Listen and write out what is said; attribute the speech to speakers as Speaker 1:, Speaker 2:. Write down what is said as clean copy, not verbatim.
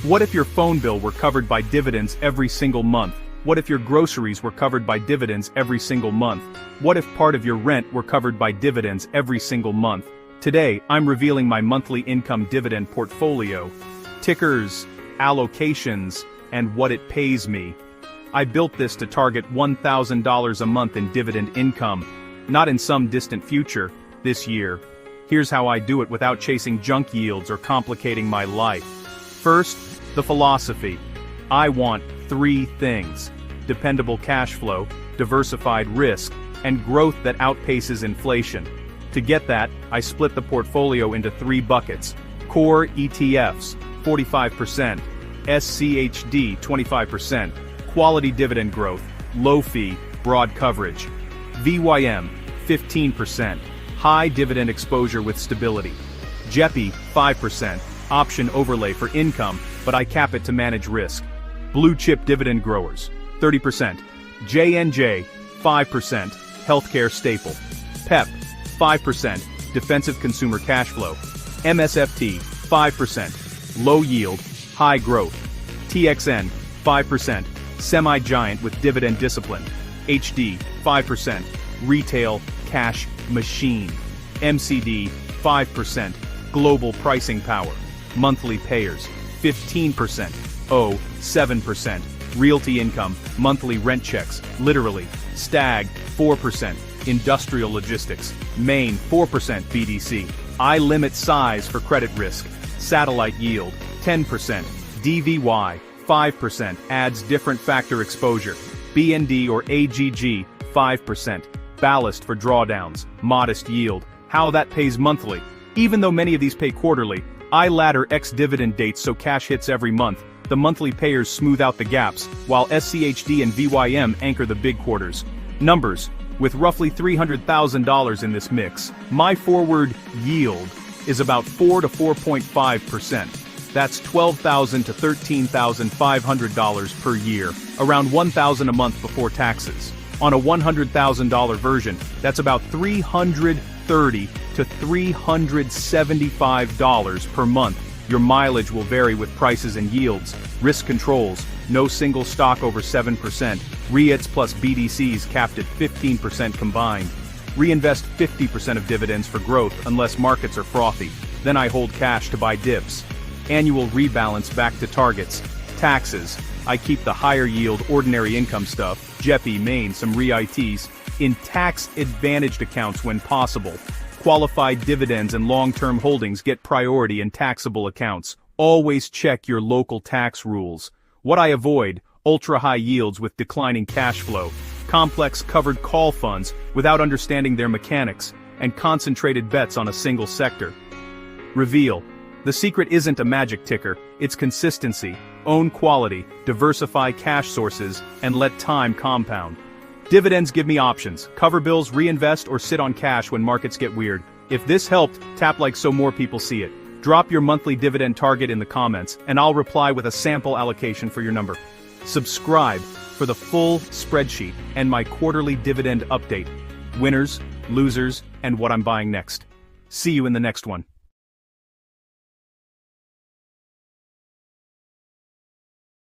Speaker 1: What if your phone bill were covered by dividends every single month? What if your groceries were covered by dividends every single month? What if part of your rent were covered by dividends every single month? Today, I'm revealing my monthly income dividend portfolio, tickers, allocations, and what it pays me. I built this to target $1,000 a month in dividend income, not in some distant future, this year. Here's how I do it without chasing junk yields or complicating my life. First, the philosophy. I want 3 things: dependable cash flow, diversified risk, and growth that outpaces inflation. To get that, I split the portfolio into 3 buckets: core ETFs, 45%, SCHD, 25%, quality dividend growth, low fee, broad coverage, VYM, 15%, high dividend exposure with stability, JEPI, 5%, option overlay for income, but I cap it to manage risk, blue chip dividend growers, 30%, JNJ, 5%, healthcare staple, PEP, 5%, defensive consumer cash flow, MSFT, 5%, low yield, high growth, TXN, 5%, semi-giant with dividend discipline, HD, 5%, retail, cash, machine, MCD, 5%, global pricing power, monthly payers, 15%, O, 7%, realty income, monthly rent checks, literally, STAG, 4%, industrial logistics, Maine, 4% BDC, I limit size for credit risk, satellite yield, 10%, DVY, 5%, adds different factor exposure, BND or AGG, 5%, ballast for drawdowns, modest yield, how that pays monthly. Even though many of these pay quarterly, I ladder ex-dividend dates so cash hits every month. The monthly payers smooth out the gaps, while SCHD and VYM anchor the big quarters. Numbers: with roughly $300,000 in this mix, my forward yield is about 4 to 4.5%. That's $12,000 to $13,500 per year, around $1,000 a month before taxes. On a $100,000 version, that's about $330 to $375 per month. Your mileage will vary with prices and yields, risk controls, no single stock over 7%, REITs plus BDCs capped at 15% combined. Reinvest 50% of dividends for growth unless markets are frothy. Then I hold cash to buy dips. Annual rebalance back to targets. Taxes: I keep the higher yield ordinary income stuff, JEPI, Maine, some REITs, in tax-advantaged accounts when possible. Qualified dividends and long-term holdings get priority in taxable accounts. Always check your local tax rules. What I avoid: ultra-high yields with declining cash flow, complex covered call funds without understanding their mechanics, and concentrated bets on a single sector. Reveal: the secret isn't a magic ticker, it's consistency. Own quality, diversify cash sources, and let time compound. Dividends give me options: cover bills, reinvest, or sit on cash when markets get weird. If this helped, tap like so more people see it. Drop your monthly dividend target in the comments, and I'll reply with a sample allocation for your number. Subscribe for the full spreadsheet and my quarterly dividend update. Winners, losers, and what I'm buying next. See you in the next one.